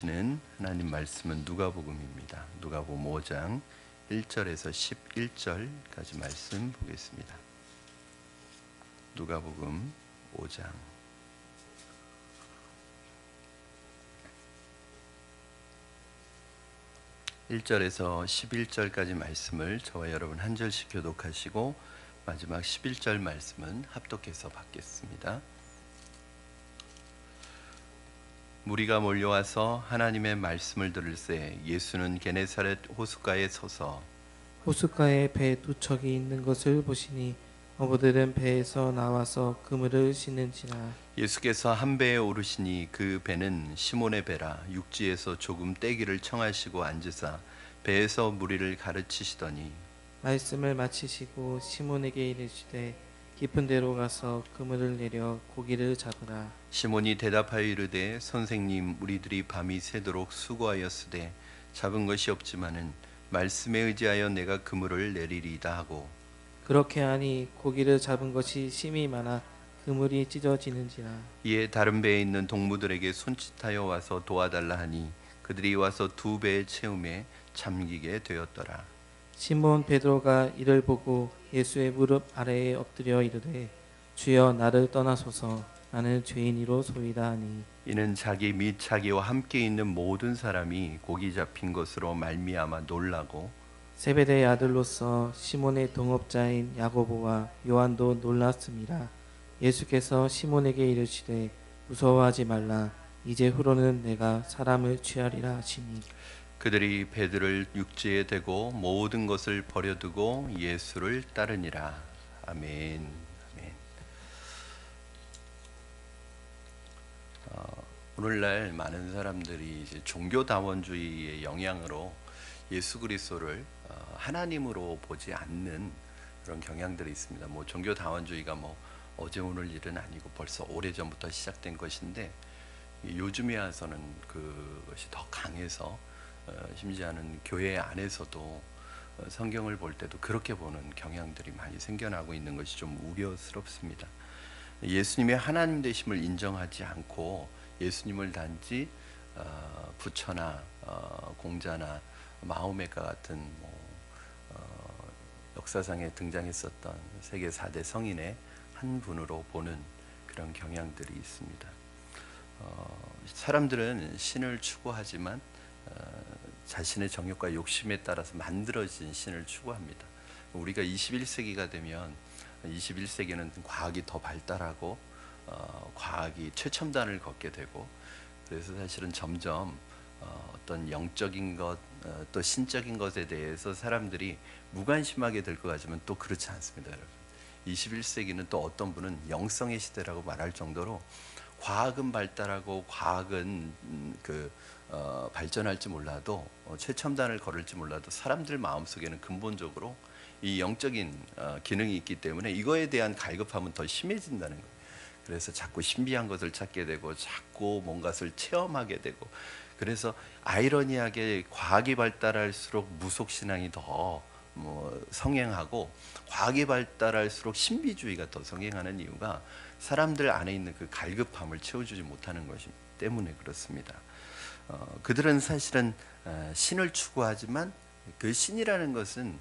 는 하나님 말씀은 누가복음입니다. 누가복음 5장 1절에서 11절까지 말씀 보겠습니다. 누가복음 5장 1절에서 11절까지 말씀을 저와 여러분 한 절씩 교독하시고 마지막 11절 말씀은 합독해서 받겠습니다. 무리가 몰려와서 하나님의 말씀을 들을새 예수는 게네사렛 호숫가에 서서 호숫가에 배 두 척이 있는 것을 보시니 어부들은 배에서 나와서 그물을 씻는지라. 예수께서 한 배에 오르시니 그 배는 시몬의 배라. 육지에서 조금 떼기를 청하시고 앉으사 배에서 무리를 가르치시더니 말씀을 마치시고 시몬에게 이르시되 깊은 데로 가서 그물을 내려 고기를 잡으라. 시몬이 대답하여 이르되 선생님, 우리들이 밤이 새도록 수고하였으되 잡은 것이 없지만은 말씀에 의지하여 내가 그물을 내리리이다 하고 그렇게 하니 고기를 잡은 것이 심히 많아 그물이 찢어지는지라. 이에 다른 배에 있는 동무들에게 손짓하여 와서 도와달라 하니 그들이 와서 두 배의 채움에 잠기게 되었더라. 시몬 베드로가 이를 보고 예수의 무릎 아래에 엎드려 이르되 주여 나를 떠나소서 나는 죄인이로소이다 하니 이는 자기 및 자기와 함께 있는 모든 사람이 고기 잡힌 것으로 말미암아 놀라고 세베대의 아들로서 시몬의 동업자인 야고보와 요한도 놀랐습니다. 예수께서 시몬에게 이르시되 무서워하지 말라. 이제 후로는 내가 사람을 취하리라 하시니 그들이 배들을 육지에 대고 모든 것을 버려두고 예수를 따르니라. 아멘. 아멘. 오늘날 많은 사람들이 이제 종교다원주의의 영향으로 예수 그리스도를 하나님으로 보지 않는 그런 경향들이 있습니다. 뭐 종교다원주의가 뭐 어제 오늘 일은 아니고 벌써 오래전부터 시작된 것인데 요즘에 와서는 그것이 더 강해서 심지어는 교회 안에서도 성경을 볼 때도 그렇게 보는 경향들이 많이 생겨나고 있는 것이 좀 우려스럽습니다. 예수님의 하나님 되심을 인정하지 않고 예수님을 단지 부처나 공자나 마호메가 같은 역사상에 등장했었던 세계 4대 성인의 한 분으로 보는 그런 경향들이 있습니다. 사람들은 신을 추구하지만 자신의 정욕과 욕심에 따라서 만들어진 신을 추구합니다. 우리가 21세기가 되면 21세기는 과학이 더 발달하고 과학이 최첨단을 걷게 되고 그래서 사실은 점점 어떤 영적인 것 또 신적인 것에 대해서 사람들이 무관심하게 될 것 같지만 또 그렇지 않습니다, 여러분. 21세기는 또 어떤 분은 영성의 시대라고 말할 정도로 과학은 발달하고 과학은 발전할지 몰라도 최첨단을 걸을지 몰라도 사람들 마음속에는 근본적으로 이 영적인 기능이 있기 때문에 이거에 대한 갈급함은 더 심해진다는 거예요. 그래서 자꾸 신비한 것을 찾게 되고 자꾸 뭔가를 체험하게 되고 그래서 아이러니하게 과학이 발달할수록 무속신앙이 더 성행하고 과학이 발달할수록 신비주의가 더 성행하는 이유가 사람들 안에 있는 그 갈급함을 채워주지 못하는 것이 때문에 그렇습니다. 그들은 사실은 신을 추구하지만 그 신이라는 것은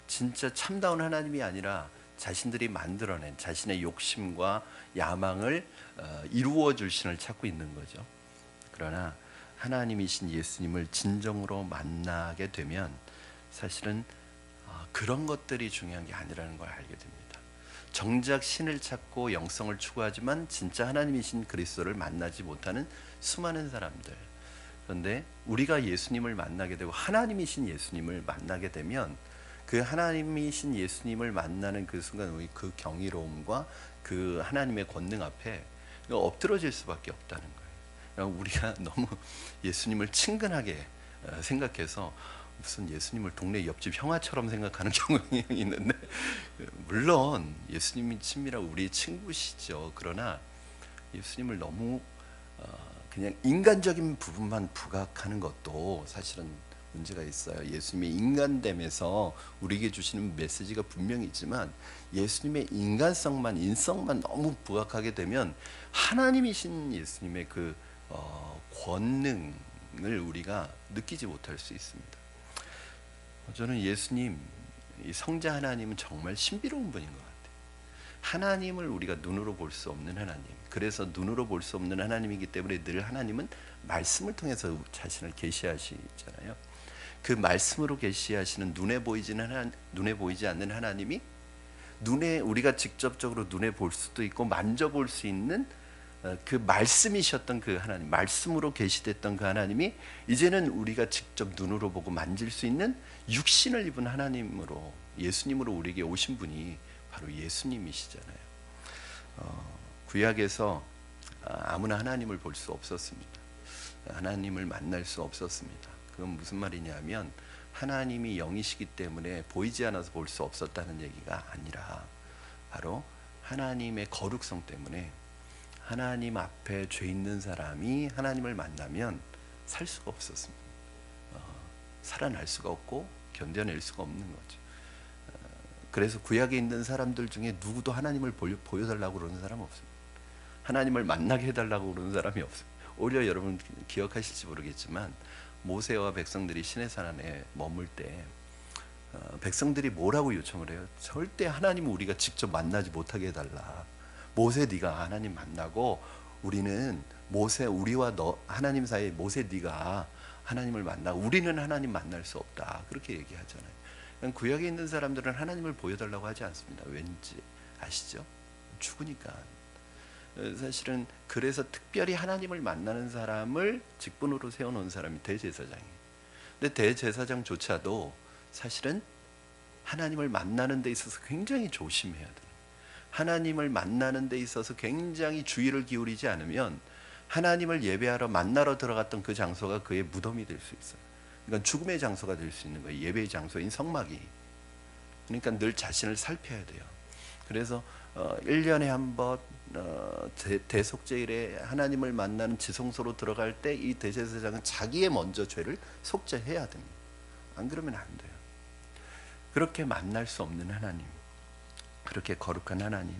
진짜 참다운 하나님이 아니라 자신들이 만들어낸 자신의 욕심과 야망을 이루어 줄 신을 찾고 있는 거죠. 그러나 하나님이신 예수님을 진정으로 만나게 되면 사실은 그런 것들이 중요한 게 아니라는 걸 알게 됩니다. 정작 신을 찾고 영성을 추구하지만 진짜 하나님이신 그리스도를 만나지 못하는 수많은 사람들. 그런데 우리가 예수님을 만나게 되고 하나님이신 예수님을 만나게 되면 그 하나님이신 예수님을 만나는 그 순간 우리 그 경이로움과 그 하나님의 권능 앞에 엎드러질 수밖에 없다는 거예요. 우리가 너무 예수님을 친근하게 생각해서 무슨 예수님을 동네 옆집 형아처럼 생각하는 경향이 있는데 물론 예수님이 친밀하고 우리의 친구시죠. 그러나 예수님을 너무 그냥 인간적인 부분만 부각하는 것도 사실은 문제가 있어요. 예수님의 인간됨에서 우리에게 주시는 메시지가 분명히 있지만 예수님의 인간성만 인성만 너무 부각하게 되면 하나님이신 예수님의 그 권능 우리가 느끼지 못할 수 있습니다. 저는 예수님, 이 성자 하나님은 정말 신비로운 분인 것 같아요. 하나님을 우리가 눈으로 볼 수 없는 하나님, 그래서 눈으로 볼 수 없는 하나님이기 때문에 늘 하나님은 말씀을 통해서 자신을 계시하시잖아요. 그 말씀으로 계시하시는 눈에 보이지 않는 하나님이 눈에 우리가 직접적으로 눈에 볼 수도 있고 만져볼 수 있는 그 말씀이셨던 그 하나님, 말씀으로 계시됐던 그 하나님이 이제는 우리가 직접 눈으로 보고 만질 수 있는 육신을 입은 하나님으로, 예수님으로 우리에게 오신 분이 바로 예수님이시잖아요. 구약에서 아무나 하나님을 볼 수 없었습니다. 하나님을 만날 수 없었습니다. 그건 무슨 말이냐면 하나님이 영이시기 때문에 보이지 않아서 볼 수 없었다는 얘기가 아니라 바로 하나님의 거룩성 때문에 하나님 앞에 죄 있는 사람이 하나님을 만나면 살 수가 없었습니다. 살아날 수가 없고 견뎌낼 수가 없는 거죠. 그래서 구약에 있는 사람들 중에 누구도 하나님을 보여달라고 그러는 사람은 없습니다. 하나님을 만나게 해달라고 그러는 사람이 없어요. 오히려 여러분 기억하실지 모르겠지만 모세와 백성들이 시내산 안에 머물 때 백성들이 뭐라고 요청을 해요? 절대 하나님을 우리가 직접 만나지 못하게 해달라. 모세 네가 하나님 만나고 우리는 우리와 너 하나님 사이에 모세 네가 하나님을 만나고 우리는 하나님 만날 수 없다. 그렇게 얘기하잖아요. 구약에 있는 사람들은 하나님을 보여달라고 하지 않습니다. 왠지 아시죠? 죽으니까. 사실은 그래서 특별히 하나님을 만나는 사람을 직분으로 세워놓은 사람이 대제사장이에요. 근데 대제사장조차도 사실은 하나님을 만나는 데 있어서 굉장히 조심해야 돼요. 하나님을 만나는 데 있어서 굉장히 주의를 기울이지 않으면 하나님을 예배하러 만나러 들어갔던 그 장소가 그의 무덤이 될 수 있어요. 그러니까 죽음의 장소가 될 수 있는 거예요. 예배의 장소인 성막이. 그러니까 늘 자신을 살펴야 돼요. 그래서 1년에 한 번 대속죄일에 하나님을 만나는 지성소로 들어갈 때 이 대제사장은 자기의 먼저 죄를 속죄해야 됩니다. 안 그러면 안 돼요. 그렇게 만날 수 없는 하나님, 그렇게 거룩한 하나님,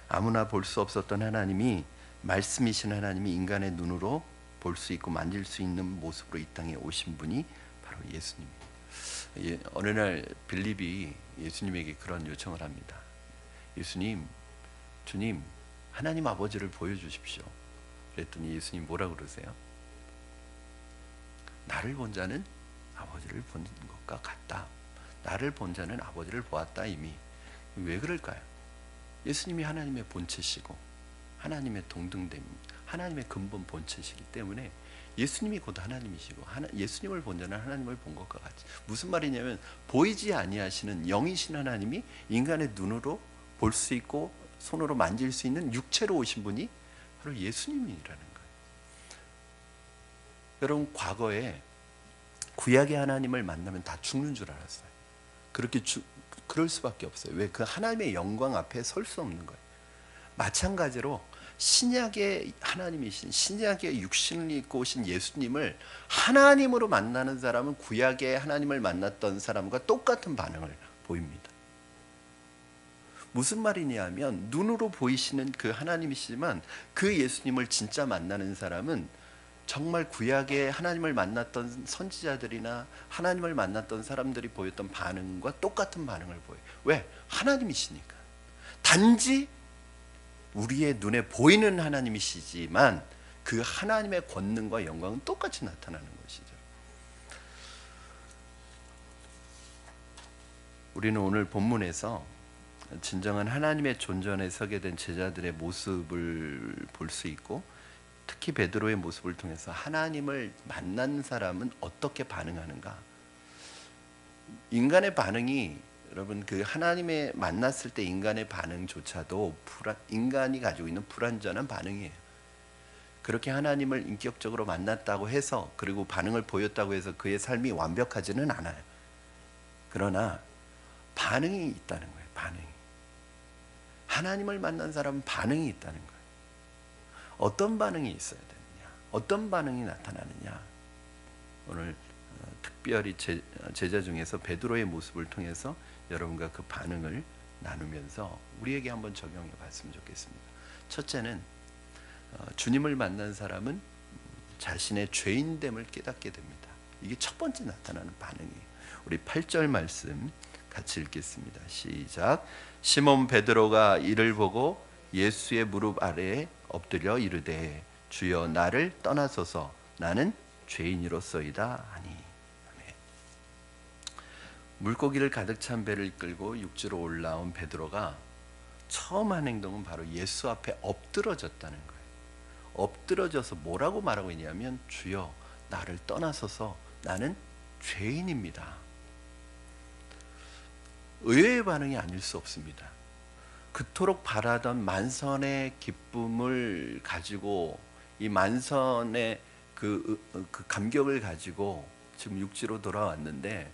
아무나 볼 수 없었던 하나님이, 말씀이신 하나님이 인간의 눈으로 볼 수 있고 만질 수 있는 모습으로 이 땅에 오신 분이 바로 예수님입니다. 어느 날 빌립이 예수님에게 그런 요청을 합니다. 예수님, 주님, 하나님 아버지를 보여주십시오. 그랬더니 예수님 뭐라고 그러세요? 나를 본 자는 아버지를 본 것과 같다. 나를 본 자는 아버지를 보았다 이미. 왜 그럴까요? 예수님이 하나님의 본체시고 하나님의 동등됨입니다. 하나님의 근본 본체시기 때문에 예수님이 곧 하나님이시고 예수님을 본 자는 하나님을 본 것과 같이. 무슨 말이냐면 보이지 아니하시는 영이신 하나님이 인간의 눈으로 볼 수 있고 손으로 만질 수 있는 육체로 오신 분이 바로 예수님이라는 거예요. 여러분 과거에 구약의 하나님을 만나면 다 죽는 줄 알았어요. 그럴 수밖에 없어요. 왜? 그 하나님의 영광 앞에 설 수 없는 거예요. 마찬가지로 신약의 하나님이신, 신약의 육신을 입고 오신 예수님을 하나님으로 만나는 사람은 구약의 하나님을 만났던 사람과 똑같은 반응을 보입니다. 무슨 말이냐면 눈으로 보이시는 그 하나님이시지만 그 예수님을 진짜 만나는 사람은 정말 구약의 하나님을 만났던 선지자들이나 하나님을 만났던 사람들이 보였던 반응과 똑같은 반응을 보여요. 왜? 하나님이시니까. 단지 우리의 눈에 보이는 하나님이시지만 그 하나님의 권능과 영광은 똑같이 나타나는 것이죠. 우리는 오늘 본문에서 진정한 하나님의 존전에 서게 된 제자들의 모습을 볼 수 있고, 특히 베드로의 모습을 통해서 하나님을 만난 사람은 어떻게 반응하는가. 인간의 반응이, 여러분 그 하나님의 만났을 때 인간의 반응조차도 인간이 가지고 있는 불완전한 반응이에요. 그렇게 하나님을 인격적으로 만났다고 해서, 그리고 반응을 보였다고 해서 그의 삶이 완벽하지는 않아요. 그러나 반응이 있다는 거예요. 반응이. 하나님을 만난 사람은 반응이 있다는 거예요. 어떤 반응이 있어야 되느냐, 어떤 반응이 나타나느냐. 오늘 특별히 제자 중에서 베드로의 모습을 통해서 여러분과 그 반응을 나누면서 우리에게 한번 적용해 봤으면 좋겠습니다. 첫째는 주님을 만난 사람은 자신의 죄인됨을 깨닫게 됩니다. 이게 첫 번째 나타나는 반응이에요. 우리 8절 말씀 같이 읽겠습니다. 시작. 시몬 베드로가 이를 보고 예수의 무릎 아래에 엎드려 이르되 주여 나를 떠나소서 나는 죄인이로소이다 하니. 아멘. 물고기를 가득 찬 배를 끌고 육지로 올라온 베드로가 처음 한 행동은 바로 예수 앞에 엎드러졌다는 거예요. 엎드러져서 뭐라고 말하고 있냐면 주여 나를 떠나소서 나는 죄인입니다. 의외의 반응이 아닐 수 없습니다. 그토록 바라던 만선의 기쁨을 가지고 이 만선의 그 감격을 가지고 지금 육지로 돌아왔는데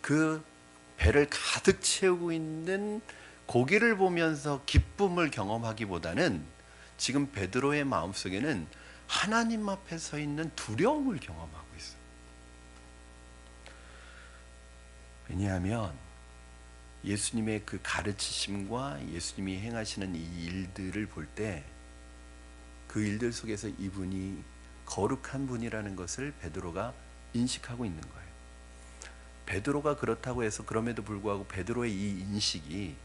그 배를 가득 채우고 있는 고기를 보면서 기쁨을 경험하기보다는 지금 베드로의 마음속에는 하나님 앞에 서 있는 두려움을 경험하고 있어요. 왜냐하면 예수님의 그 가르치심과 예수님이 행하시는 이 일들을 볼 때 그 일들 속에서 이분이 거룩한 분이라는 것을 베드로가 인식하고 있는 거예요. 베드로가 그렇다고 해서 그럼에도 불구하고 베드로의 이 인식이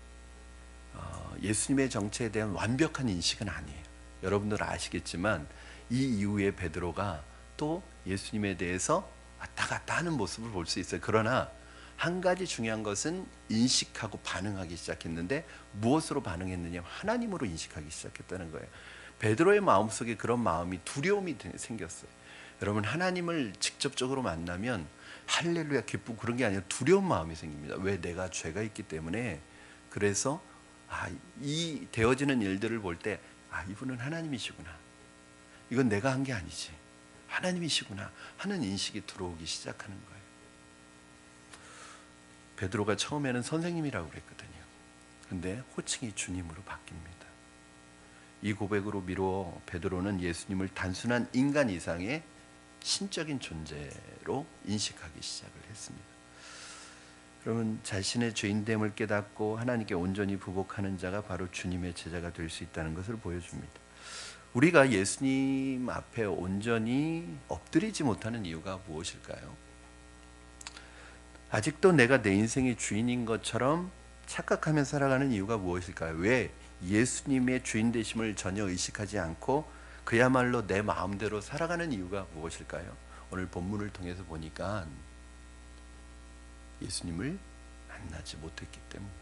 예수님의 정체에 대한 완벽한 인식은 아니에요. 여러분들 아시겠지만 이 이후에 베드로가 또 예수님에 대해서 왔다 갔다 하는 모습을 볼 수 있어요. 그러나 한 가지 중요한 것은 인식하고 반응하기 시작했는데 무엇으로 반응했느냐? 하나님으로 인식하기 시작했다는 거예요. 베드로의 마음속에 그런 마음이 두려움이 생겼어요. 여러분 하나님을 직접적으로 만나면 할렐루야 기쁘고 그런 게 아니라 두려운 마음이 생깁니다. 왜? 내가 죄가 있기 때문에. 그래서 이 되어지는 일들을 볼 때 이분은 하나님이시구나. 이건 내가 한 게 아니지. 하나님이시구나 하는 인식이 들어오기 시작하는 거예요. 베드로가 처음에는 선생님이라고 그랬거든요. 근데 호칭이 주님으로 바뀝니다. 이 고백으로 미루어 베드로는 예수님을 단순한 인간 이상의 신적인 존재로 인식하기 시작을 했습니다. 여러분 자신의 죄인됨을 깨닫고 하나님께 온전히 부복하는 자가 바로 주님의 제자가 될 수 있다는 것을 보여줍니다. 우리가 예수님 앞에 온전히 엎드리지 못하는 이유가 무엇일까요? 아직도 내가 내 인생의 주인인 것처럼 착각하며 살아가는 이유가 무엇일까요? 왜 예수님의 주인 되심을 전혀 의식하지 않고 그야말로 내 마음대로 살아가는 이유가 무엇일까요? 오늘 본문을 통해서 보니까 예수님을 만나지 못했기 때문에.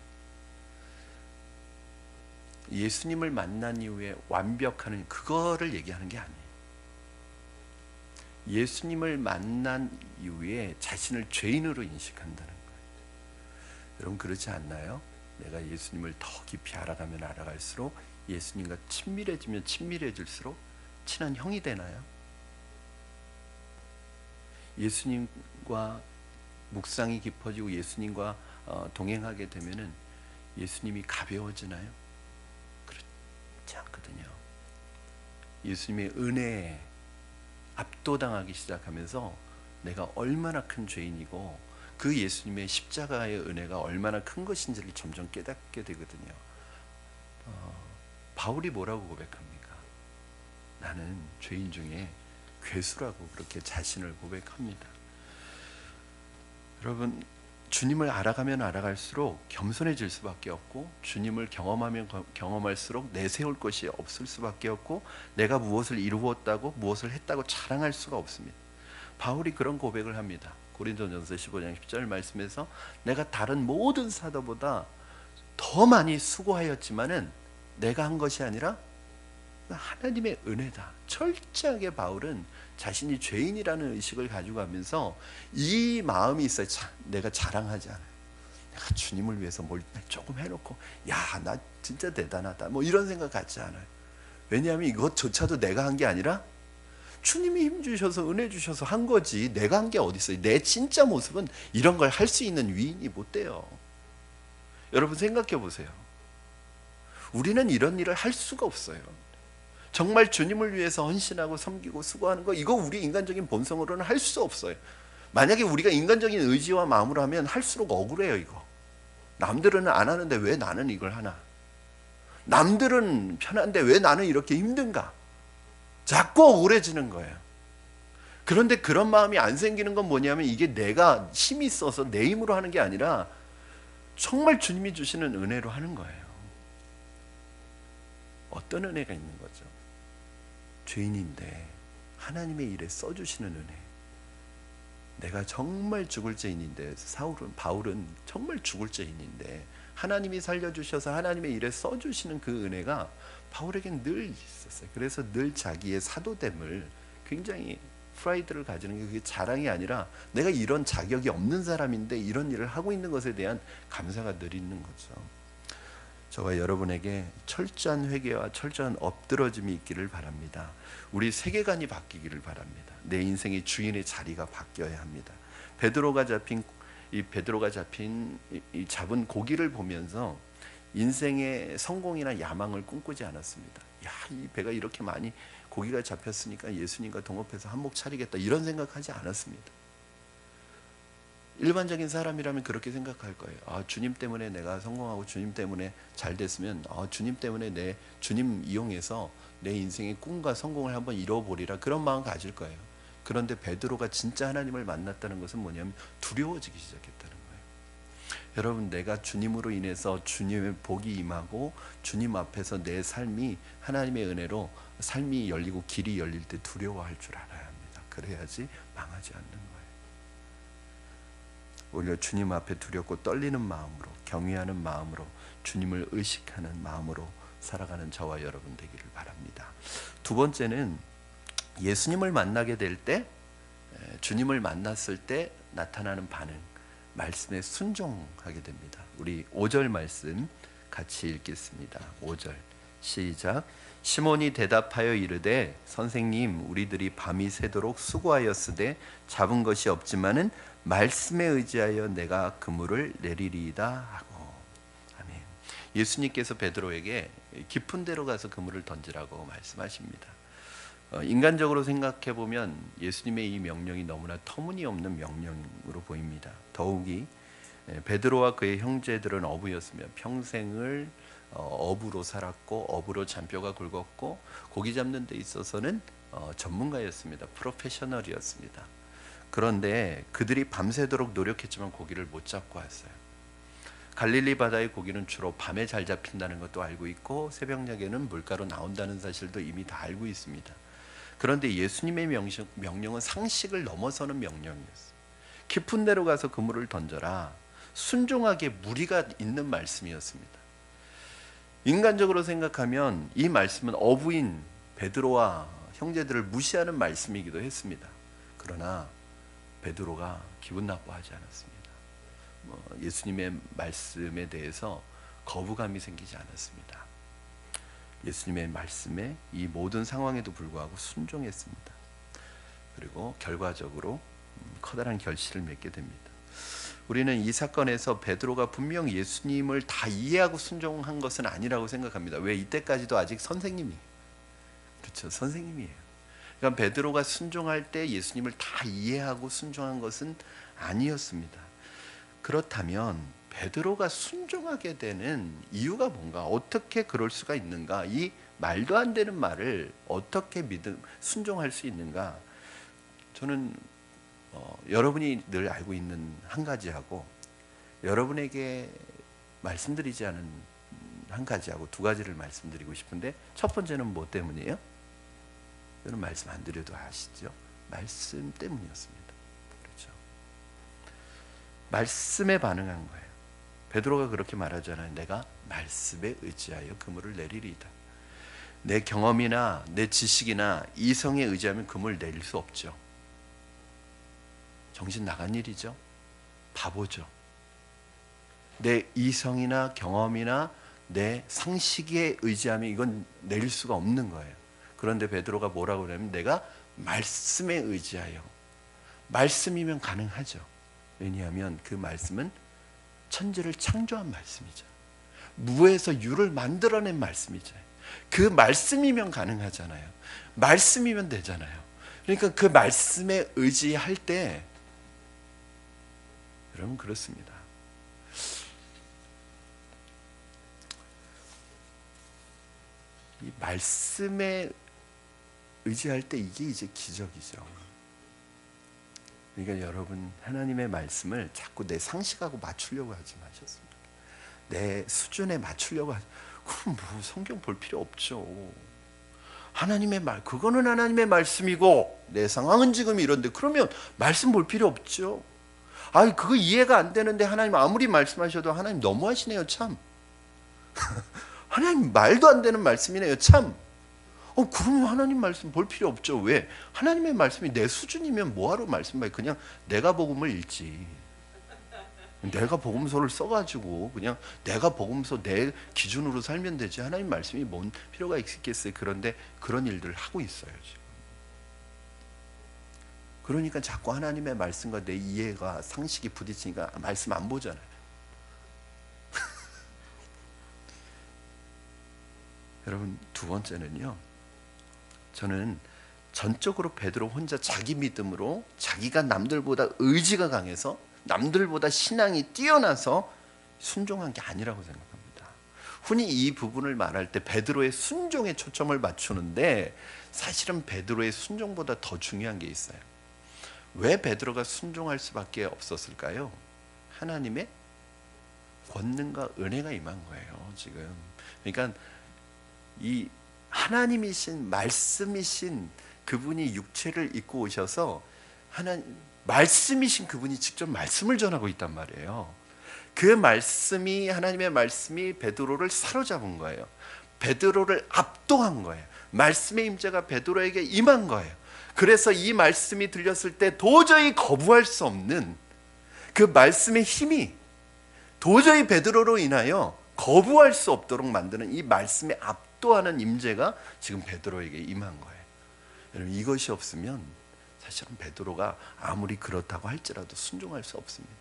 예수님을 만난 이후에 완벽한 그거를 얘기하는 게 아니에요. 예수님을 만난 이후에 자신을 죄인으로 인식한다는 거예요. 여러분 그렇지 않나요? 내가 예수님을 더 깊이 알아가면 알아갈수록 예수님과 친밀해지면 친밀해질수록 친한 형이 되나요? 예수님과 묵상이 깊어지고 예수님과 동행하게 되면은 예수님이 가벼워지나요? 그렇지 않거든요. 예수님의 은혜에 압도당하기 시작하면서 내가 얼마나 큰 죄인이고 그 예수님의 십자가의 은혜가 얼마나 큰 것인지를 점점 깨닫게 되거든요. 바울이 뭐라고 고백합니까? 나는 죄인 중에 괴수라고 그렇게 자신을 고백합니다. 여러분 주님을 알아가면 알아갈수록 겸손해질 수밖에 없고 주님을 경험하면 경험할수록 내세울 것이 없을 수밖에 없고 내가 무엇을 이루었다고 무엇을 했다고 자랑할 수가 없습니다. 바울이 그런 고백을 합니다. 고린도전서 15장 10절 말씀에서 내가 다른 모든 사도보다 더 많이 수고하였지만은 내가 한 것이 아니라 하나님의 은혜다. 철저하게 바울은 자신이 죄인이라는 의식을 가지고 가면서 이 마음이 있어요. 내가 자랑하지 않아요. 내가 주님을 위해서 뭘 조금 해놓고 야, 나 진짜 대단하다 뭐 이런 생각 갖지 않아요. 왜냐하면 이것조차도 내가 한 게 아니라 주님이 힘 주셔서 은혜 주셔서 한 거지 내가 한 게 어디 있어요. 내 진짜 모습은 이런 걸 할 수 있는 위인이 못 돼요. 여러분 생각해 보세요. 우리는 이런 일을 할 수가 없어요. 정말 주님을 위해서 헌신하고 섬기고 수고하는 거 이거 우리 인간적인 본성으로는 할 수 없어요. 만약에 우리가 인간적인 의지와 마음으로 하면 할수록 억울해요. 이거 남들은 안 하는데 왜 나는 이걸 하나? 남들은 편한데 왜 나는 이렇게 힘든가? 자꾸 억울해지는 거예요. 그런데 그런 마음이 안 생기는 건 뭐냐면 이게 내가 힘이 있어서 내 힘으로 하는 게 아니라 정말 주님이 주시는 은혜로 하는 거예요. 어떤 은혜가 있는 거죠? 죄인인데 하나님의 일에 써주시는 은혜. 내가 정말 죽을 죄인인데, 바울은 정말 죽을 죄인인데 하나님이 살려주셔서 하나님의 일에 써주시는 그 은혜가 바울에겐 늘 있었어요. 그래서 늘 자기의 사도됨을 굉장히 프라이드를 가지는 게, 그게 자랑이 아니라 내가 이런 자격이 없는 사람인데 이런 일을 하고 있는 것에 대한 감사가 늘 있는 거죠. 저와 여러분에게 철저한 회개와 철저한 엎드러짐이 있기를 바랍니다. 우리 세계관이 바뀌기를 바랍니다. 내 인생의 주인의 자리가 바뀌어야 합니다. 베드로가 잡힌 이 잡은 고기를 보면서 인생의 성공이나 야망을 꿈꾸지 않았습니다. 야, 이 배가 이렇게 많이 고기가 잡혔으니까 예수님과 동업해서 한몫 차리겠다, 이런 생각하지 않았습니다. 일반적인 사람이라면 그렇게 생각할 거예요. 아, 주님 때문에 내가 성공하고 주님 때문에 잘 됐으면, 주님 때문에 주님 이용해서 내 인생의 꿈과 성공을 한번 이뤄보리라, 그런 마음 가질 거예요. 그런데 베드로가 진짜 하나님을 만났다는 것은 뭐냐면 두려워지기 시작했다는 거예요. 여러분, 내가 주님으로 인해서 주님의 복이 임하고 주님 앞에서 내 삶이 하나님의 은혜로 삶이 열리고 길이 열릴 때 두려워할 줄 알아야 합니다. 그래야지 망하지 않는 거예요. 오히려 주님 앞에 두렵고 떨리는 마음으로, 경외하는 마음으로, 주님을 의식하는 마음으로 살아가는 저와 여러분 되기를 바랍니다. 두 번째는 예수님을 만나게 될 때, 주님을 만났을 때 나타나는 반응, 말씀에 순종하게 됩니다. 우리 5절 말씀 같이 읽겠습니다. 5절 시작. 시몬이 대답하여 이르되 선생님, 우리들이 밤이 새도록 수고하였으되 잡은 것이 없지만은 말씀에 의지하여 내가 그물을 내리리이다 하고. 아멘. 예수님께서 베드로에게 깊은 데로 가서 그물을 던지라고 말씀하십니다. 인간적으로 생각해 보면 예수님의 이 명령이 너무나 터무니없는 명령으로 보입니다. 더욱이 베드로와 그의 형제들은 어부였으며 평생을 어부로 살았고 어부로 잔뼈가 굵었고 고기 잡는 데 있어서는 전문가였습니다. 프로페셔널이었습니다. 그런데 그들이 밤새도록 노력했지만 고기를 못 잡고 왔어요. 갈릴리 바다의 고기는 주로 밤에 잘 잡힌다는 것도 알고 있고 새벽녘에는 물가로 나온다는 사실도 이미 다 알고 있습니다. 그런데 예수님의 명령은 상식을 넘어서는 명령이었어요. 깊은 데로 가서 그물을 던져라. 순종하게 무리가 있는 말씀이었습니다. 인간적으로 생각하면 이 말씀은 어부인 베드로와 형제들을 무시하는 말씀이기도 했습니다. 그러나 베드로가 기분 나빠하지 않았습니다. 예수님의 말씀에 대해서 거부감이 생기지 않았습니다. 예수님의 말씀에 이 모든 상황에도 불구하고 순종했습니다. 그리고 결과적으로 커다란 결실을 맺게 됩니다. 우리는 이 사건에서 베드로가 분명 예수님을 다 이해하고 순종한 것은 아니라고 생각합니다. 왜? 이때까지도 아직 선생님이에요. 그렇죠, 선생님이에요. 그러니까 베드로가 순종할 때 예수님을 다 이해하고 순종한 것은 아니었습니다. 그렇다면 베드로가 순종하게 되는 이유가 뭔가, 어떻게 그럴 수가 있는가, 이 말도 안 되는 말을 어떻게 순종할 수 있는가. 저는 여러분이 늘 알고 있는 한 가지하고 여러분에게 말씀드리지 않은 한 가지하고 두 가지를 말씀드리고 싶은데, 첫 번째는 뭐 때문이에요? 여러분 말씀 안 드려도 아시죠? 말씀 때문이었습니다. 그렇죠? 말씀에 반응한 거예요. 베드로가 그렇게 말하잖아요. 내가 말씀에 의지하여 그물을 내리리이다. 내 경험이나 내 지식이나 이성에 의지하면 그물 내릴 수 없죠. 정신 나간 일이죠. 바보죠. 내 이성이나 경험이나 내 상식에 의지하면 이건 내릴 수가 없는 거예요. 그런데 베드로가 뭐라고 그러냐면 내가 말씀에 의지하여. 말씀이면 가능하죠. 왜냐하면 그 말씀은 천지를 창조한 말씀이죠. 무에서 유를 만들어낸 말씀이죠. 그 말씀이면 가능하잖아요. 말씀이면 되잖아요. 그러니까 그 말씀에 의지할 때 여러분 그렇습니다. 이 말씀에 의지할 때 이게 이제 기적이죠. 그러니까 여러분, 하나님의 말씀을 자꾸 내 상식하고 맞추려고 하지 마셨습니다. 내 수준에 맞추려고 하지. 그럼 뭐 성경 볼 필요 없죠. 하나님의 말, 그거는 하나님의 말씀이고 내 상황은 지금 이런데, 그러면 말씀 볼 필요 없죠. 아, 그거 이해가 안 되는데 하나님 아무리 말씀하셔도 하나님 너무하시네요, 참. 하나님 말도 안 되는 말씀이네요, 참. 그러면 하나님 말씀 볼 필요 없죠. 왜? 하나님의 말씀이 내 수준이면 뭐하러 말씀해? 그냥 내가 복음을 읽지. 내가 복음서를 써가지고 그냥 내가 복음서 내 기준으로 살면 되지. 하나님 말씀이 뭔 필요가 있겠어요. 그런데 그런 일들을 하고 있어요, 지금. 그러니까 자꾸 하나님의 말씀과 내 이해가 상식이 부딪히니까 말씀 안 보잖아요. 여러분, 두 번째는요, 저는 전적으로 베드로 혼자 자기 믿음으로, 자기가 남들보다 의지가 강해서, 남들보다 신앙이 뛰어나서 순종한 게 아니라고 생각합니다. 흔히 이 부분을 말할 때 베드로의 순종에 초점을 맞추는데, 사실은 베드로의 순종보다 더 중요한 게 있어요. 왜 베드로가 순종할 수밖에 없었을까요? 하나님의 권능과 은혜가 임한 거예요, 지금. 그러니까 이 하나님이신, 말씀이신 그분이 육체를 입고 오셔서 말씀이신 그분이 직접 말씀을 전하고 있단 말이에요. 그 말씀이, 하나님의 말씀이 베드로를 사로잡은 거예요. 베드로를 압도한 거예요. 말씀의 임재가 베드로에게 임한 거예요. 그래서 이 말씀이 들렸을 때 도저히 거부할 수 없는 그 말씀의 힘이 도저히 베드로로 인하여 거부할 수 없도록 만드는 이 말씀의 압도하는 임재가 지금 베드로에게 임한 거예요. 여러분, 이것이 없으면 사실은 베드로가 아무리 그렇다고 할지라도 순종할 수 없습니다.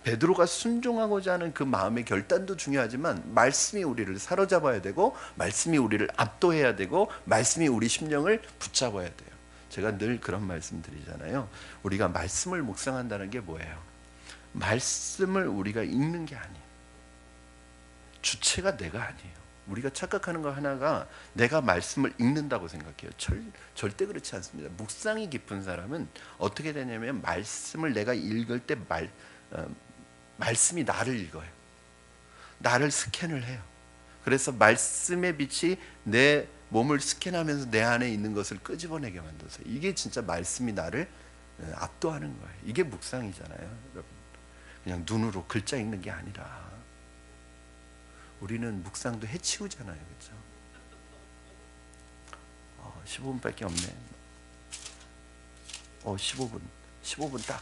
베드로가 순종하고자 하는 그 마음의 결단도 중요하지만, 말씀이 우리를 사로잡아야 되고, 말씀이 우리를 압도해야 되고, 말씀이 우리 심령을 붙잡아야 돼요. 제가 늘 그런 말씀 드리잖아요. 우리가 말씀을 묵상한다는 게 뭐예요? 말씀을 우리가 읽는 게 아니에요. 주체가 내가 아니에요. 우리가 착각하는 거 하나가 내가 말씀을 읽는다고 생각해요. 절대 그렇지 않습니다. 묵상이 깊은 사람은 어떻게 되냐면, 말씀을 내가 읽을 때 말씀이 나를 읽어요. 나를 스캔을 해요. 그래서 말씀의 빛이 내 몸을 스캔하면서 내 안에 있는 것을 끄집어내게 만들어서, 이게 진짜 말씀이 나를 압도하는 거예요. 이게 묵상이잖아요, 여러분. 그냥 눈으로 글자 읽는 게 아니라, 우리는 묵상도 해치우잖아요, 그렇죠? 15분밖에 없네. 15분 딱.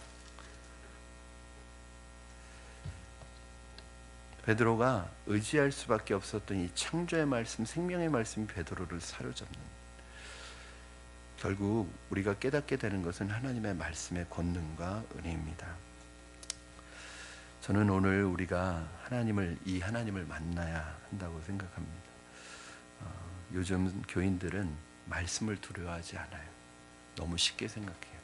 베드로가 의지할 수밖에 없었던 이 창조의 말씀, 생명의 말씀이 베드로를 사로잡는, 결국 우리가 깨닫게 되는 것은 하나님의 말씀의 권능과 은혜입니다. 저는 오늘 우리가 이 하나님을 만나야 한다고 생각합니다. 요즘 교인들은 말씀을 두려워하지 않아요. 너무 쉽게 생각해요.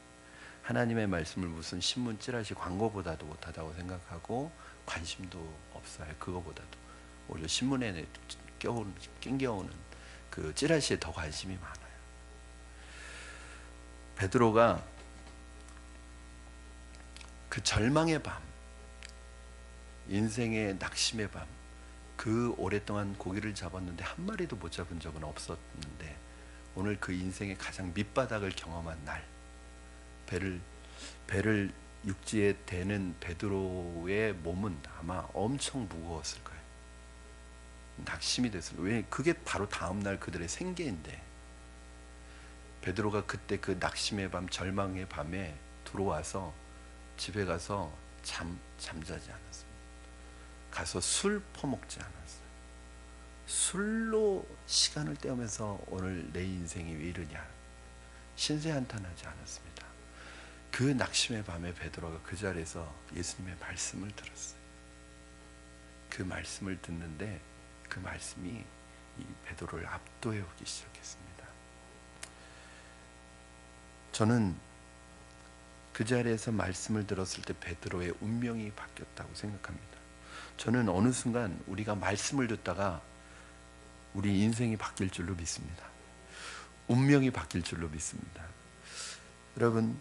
하나님의 말씀을 무슨 신문 찌라시 광고보다도 못하다고 생각하고 관심도 없어요. 그거보다도 오히려 신문에 낑겨오는 그 찌라시에 더 관심이 많아요. 베드로가 그 절망의 밤, 인생의 낙심의 밤, 그 오랫동안 고기를 잡았는데 한 마리도 못 잡은 적은 없었는데, 오늘 그 인생의 가장 밑바닥을 경험한 날, 배를 육지에 대는 베드로의 몸은 아마 엄청 무거웠을 거예요. 낙심이 됐을 거예요. 왜? 그게 바로 다음날 그들의 생계인데, 베드로가 그때 그 낙심의 밤, 절망의 밤에 들어와서 집에 가서 잠자지 않았습니다. 가서 술 퍼먹지 않았어요. 술로 시간을 때우면서 오늘 내 인생이 왜 이러냐 신세한탄하지 않았습니다. 그 낙심의 밤에 베드로가 그 자리에서 예수님의 말씀을 들었어요. 그 말씀을 듣는데 그 말씀이 이 베드로를 압도해 오기 시작했습니다. 저는 그 자리에서 말씀을 들었을 때 베드로의 운명이 바뀌었다고 생각합니다. 저는 어느 순간 우리가 말씀을 듣다가 우리 인생이 바뀔 줄로 믿습니다. 운명이 바뀔 줄로 믿습니다. 여러분,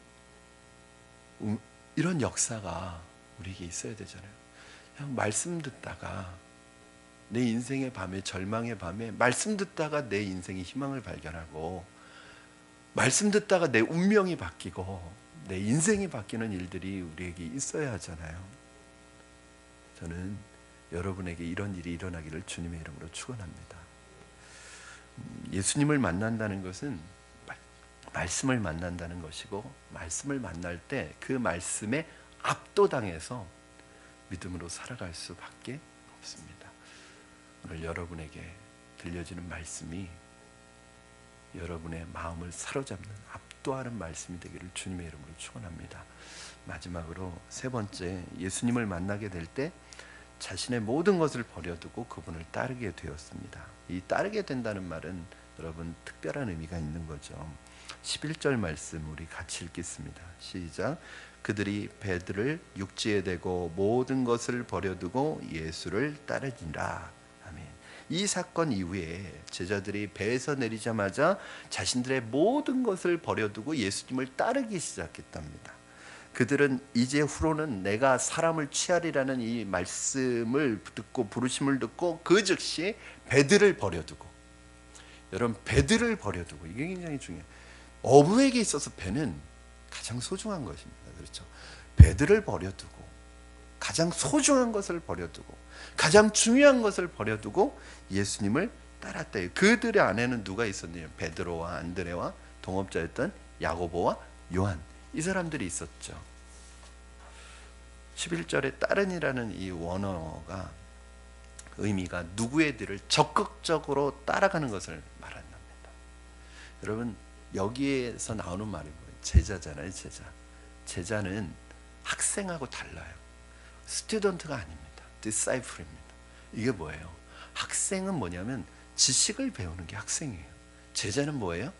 이런 역사가 우리에게 있어야 되잖아요. 그냥 말씀 듣다가 내 인생의 밤에, 절망의 밤에 말씀 듣다가 내 인생의 희망을 발견하고, 말씀 듣다가 내 운명이 바뀌고 내 인생이 바뀌는 일들이 우리에게 있어야 하잖아요. 저는 여러분에게 이런 일이 일어나기를 주님의 이름으로 축원합니다. 예수님을 만난다는 것은 말씀을 만난다는 것이고, 말씀을 만날 때 그 말씀에 압도당해서 믿음으로 살아갈 수밖에 없습니다. 오늘 여러분에게 들려지는 말씀이 여러분의 마음을 사로잡는, 압도하는 말씀이 되기를 주님의 이름으로 축원합니다. 마지막으로 세 번째, 예수님을 만나게 될 때 자신의 모든 것을 버려두고 그분을 따르게 되었습니다. 이 따르게 된다는 말은 여러분 특별한 의미가 있는 거죠. 11절 말씀 우리 같이 읽겠습니다. 시작. 그들이 배들을 육지에 대고 모든 것을 버려두고 예수를 따르니라. 아멘. 이 사건 이후에 제자들이 배에서 내리자마자 자신들의 모든 것을 버려두고 예수님을 따르기 시작했답니다. 그들은 이제 후로는 내가 사람을 취하리라는 이 말씀을 듣고, 부르심을 듣고 그 즉시 배들을 버려두고, 여러분 배들을 버려두고, 이게 굉장히 중요해요. 어부에게 있어서 배는 가장 소중한 것입니다. 그렇죠? 배들을 버려두고, 가장 소중한 것을 버려두고, 가장 중요한 것을 버려두고 예수님을 따랐다. 그들의 안에는 누가 있었느냐? 베드로와 안드레와 동업자였던 야고보와 요한, 이 사람들이 있었죠. 11절에 따른이라는 이 원어가 의미가 누구의 뒤를 적극적으로 따라가는 것을 말한답니다. 여러분 여기에서 나오는 말이 뭐예요? 제자잖아요. 제자는 학생하고 달라요. 스튜던트가 아닙니다. 디사이플입니다. 이게 뭐예요? 학생은 뭐냐면 지식을 배우는 게 학생이에요. 제자는 뭐예요?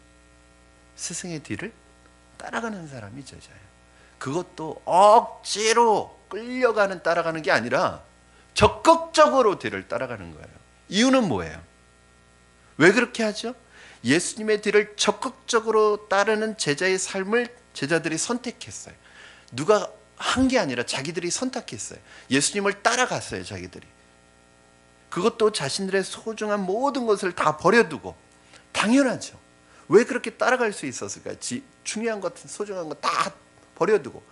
스승의 뒤를 따라가는 사람이 제자예요. 그것도 억지로 끌려가는, 따라가는 게 아니라 적극적으로 뒤를 따라가는 거예요. 이유는 뭐예요? 왜 그렇게 하죠? 예수님의 뒤를 적극적으로 따르는 제자의 삶을 제자들이 선택했어요. 누가 한 게 아니라 자기들이 선택했어요. 예수님을 따라갔어요. 자기들이. 그것도 자신들의 소중한 모든 것을 다 버려두고. 당연하죠. 왜 그렇게 따라갈 수 있었을까요? 중요한 것, 소중한 것 다 버려두고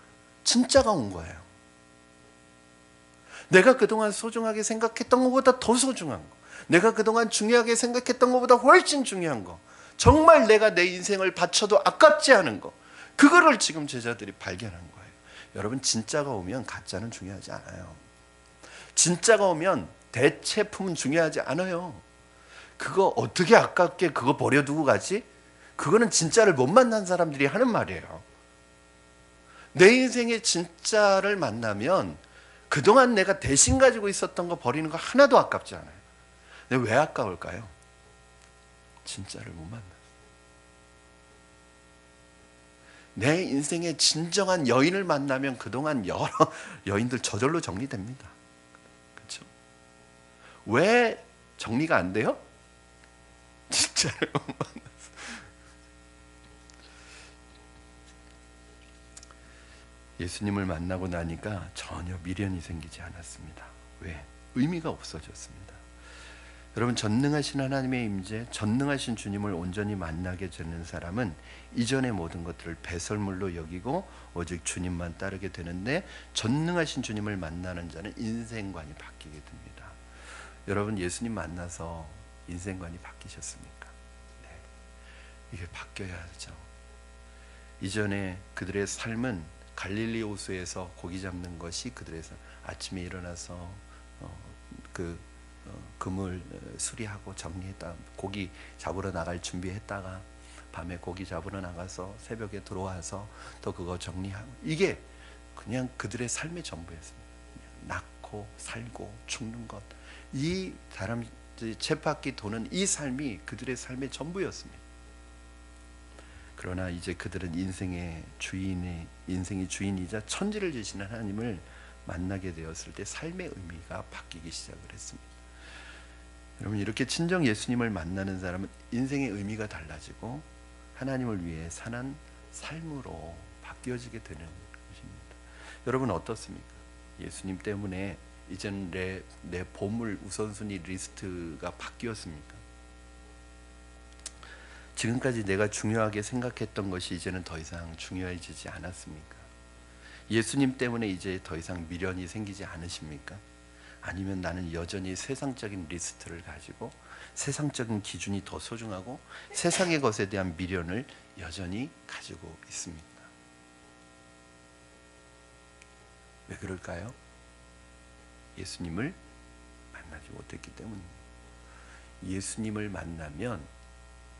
진짜가 온 거예요. 내가 그동안 소중하게 생각했던 것보다 더 소중한 거, 내가 그동안 중요하게 생각했던 것보다 훨씬 중요한 거, 정말 내가 내 인생을 바쳐도 아깝지 않은 거, 그거를 지금 제자들이 발견한 거예요. 여러분 진짜가 오면 가짜는 중요하지 않아요. 진짜가 오면 대체품은 중요하지 않아요. 그거 어떻게 아깝게 그거 버려두고 가지? 그거는 진짜를 못 만난 사람들이 하는 말이에요. 내 인생의 진짜를 만나면 그동안 내가 대신 가지고 있었던 거 버리는 거 하나도 아깝지 않아요. 근데 왜 아까울까요? 진짜를 못 만나. 내 인생의 진정한 여인을 만나면 그동안 여러 여인들 저절로 정리됩니다. 그렇죠? 왜 정리가 안 돼요? 진짜를 못 만나서. 예수님을 만나고 나니까 전혀 미련이 생기지 않았습니다. 왜? 의미가 없어졌습니다. 여러분 전능하신 하나님의 임재, 전능하신 주님을 온전히 만나게 되는 사람은 이전의 모든 것들을 배설물로 여기고 오직 주님만 따르게 되는데, 전능하신 주님을 만나는 자는 인생관이 바뀌게 됩니다. 여러분 예수님 만나서 인생관이 바뀌셨습니까? 네. 이게 바뀌어야 하죠. 이전에 그들의 삶은 갈릴리 호수에서 고기 잡는 것이 그들의 삶. 아침에 일어나서 그물 수리하고 정리했다, 고기 잡으러 나갈 준비했다가 밤에 고기 잡으러 나가서 새벽에 들어와서 또 그거 정리하고, 이게 그냥 그들의 삶의 전부였습니다. 낳고 살고 죽는 것, 이 사람 쳇바퀴 도는 이 삶이 그들의 삶의 전부였습니다. 그러나 이제 그들은 인생의 주인이자 천지를 지시는 하나님을 만나게 되었을 때 삶의 의미가 바뀌기 시작을 했습니다. 여러분 이렇게 친정 예수님을 만나는 사람은 인생의 의미가 달라지고 하나님을 위해 사는 삶으로 바뀌어지게 되는 것입니다. 여러분 어떻습니까? 예수님 때문에 이제는 내 보물 우선순위 리스트가 바뀌었습니까? 지금까지 내가 중요하게 생각했던 것이 이제는 더 이상 중요해지지 않았습니까? 예수님 때문에 이제 더 이상 미련이 생기지 않으십니까? 아니면 나는 여전히 세상적인 리스트를 가지고 세상적인 기준이 더 소중하고 세상의 것에 대한 미련을 여전히 가지고 있습니까? 왜 그럴까요? 예수님을 만나지 못했기 때문입니다. 예수님을 만나면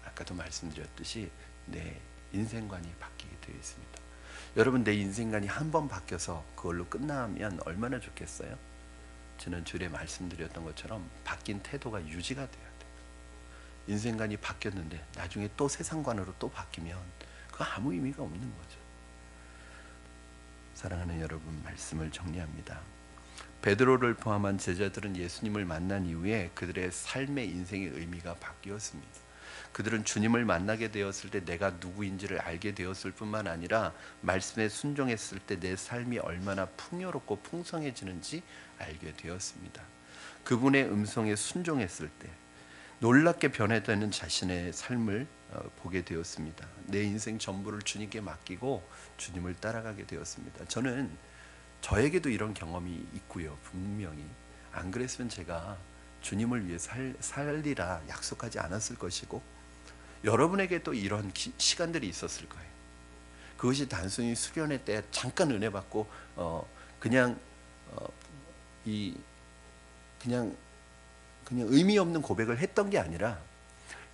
아까도 말씀드렸듯이 내 인생관이 바뀌게 되어 있습니다. 여러분, 내 인생관이 한 번 바뀌어서 그걸로 끝나면 얼마나 좋겠어요? 저는 주일에 말씀드렸던 것처럼 바뀐 태도가 유지가 돼야 돼요. 인생관이 바뀌었는데 나중에 또 세상관으로 또 바뀌면 그거 아무 의미가 없는 거죠. 사랑하는 여러분, 말씀을 정리합니다. 베드로를 포함한 제자들은 예수님을 만난 이후에 그들의 삶의 인생의 의미가 바뀌었습니다. 그들은 주님을 만나게 되었을 때 내가 누구인지를 알게 되었을 뿐만 아니라 말씀에 순종했을 때 내 삶이 얼마나 풍요롭고 풍성해지는지 알게 되었습니다. 그분의 음성에 순종했을 때 놀랍게 변화되는 자신의 삶을 보게 되었습니다. 내 인생 전부를 주님께 맡기고 주님을 따라가게 되었습니다. 저는 저에게도 이런 경험이 있고요. 분명히 안 그랬으면 제가 주님을 위해 살리라 약속하지 않았을 것이고 여러분에게 또 이런 시간들이 있었을 거예요. 그것이 단순히 수련회 때 잠깐 은혜 받고 그냥 의미 없는 고백을 했던 게 아니라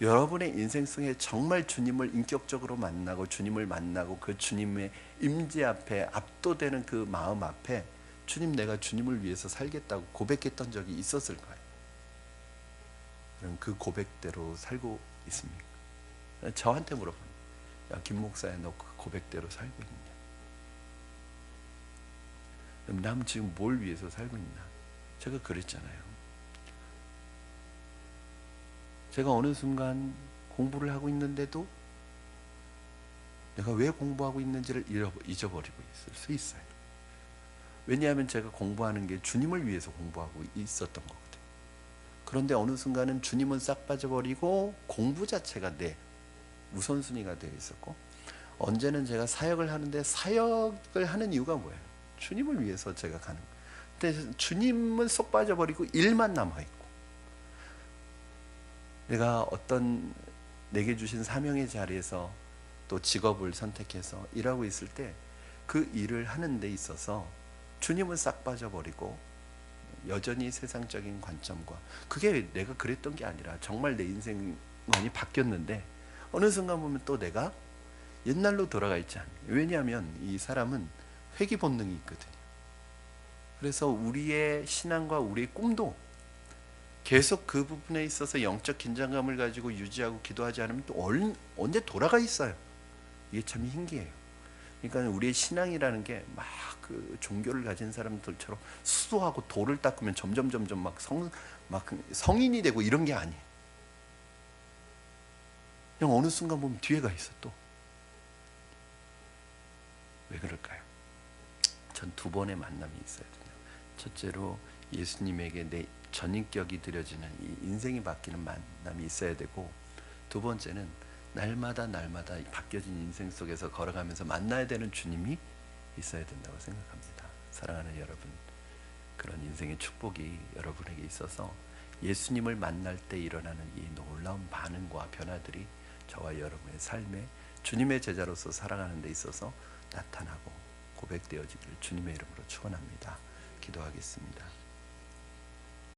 여러분의 인생 속에 정말 주님을 인격적으로 만나고 주님을 만나고 그 주님의 임재 앞에 압도되는 그 마음 앞에 주님, 내가 주님을 위해서 살겠다고 고백했던 적이 있었을 거예요. 그럼 그 고백대로 살고 있습니까? 저한테 물어보는, 야, 김 목사야, 너 그 고백대로 살고 있냐? 그럼 남 지금 뭘 위해서 살고 있나? 제가 그랬잖아요. 제가 어느 순간 공부를 하고 있는데도 내가 왜 공부하고 있는지를 잊어버리고 있을 수 있어요. 왜냐하면 제가 공부하는 게 주님을 위해서 공부하고 있었던 거거든요. 그런데 어느 순간은 주님은 싹 빠져버리고 공부 자체가 내 우선순위가 되어 있었고, 언제는 제가 사역을 하는데 사역을 하는 이유가 뭐예요? 주님을 위해서 제가 가는 거예요. 근데 주님은 쏙 빠져버리고 일만 남아있고, 내가 어떤 내게 주신 사명의 자리에서 또 직업을 선택해서 일하고 있을 때 그 일을 하는 데 있어서 주님은 싹 빠져버리고 여전히 세상적인 관점과, 그게 내가 그랬던 게 아니라 정말 내 인생관이 바뀌었는데 어느 순간 보면 또 내가 옛날로 돌아가 있지 않아요. 왜냐하면 이 사람은 회귀 본능이 있거든요. 그래서 우리의 신앙과 우리의 꿈도 계속 그 부분에 있어서 영적 긴장감을 가지고 유지하고 기도하지 않으면 또 언제 돌아가 있어요. 이게 참 신기해요. 그러니까 우리의 신앙이라는 게 막 그 종교를 가진 사람들처럼 수도하고 돌을 닦으면 점점 막 성인이 되고 이런 게 아니에요. 그냥 어느 순간 보면 뒤에가 있어 또. 왜 그럴까요? 전 두 번의 만남이 있어야 돼요. 첫째로 예수님에게 내 전인격이 드려지는 이 인생이 바뀌는 만남이 있어야 되고, 두 번째는 날마다 바뀌어진 인생 속에서 걸어가면서 만나야 되는 주님이 있어야 된다고 생각합니다. 사랑하는 여러분, 그런 인생의 축복이 여러분에게 있어서 예수님을 만날 때 일어나는 이 놀라운 반응과 변화들이 저와 여러분의 삶에 주님의 제자로서 살아가는 데 있어서 나타나고 고백되어지기를 주님의 이름으로 축원합니다. 기도하겠습니다.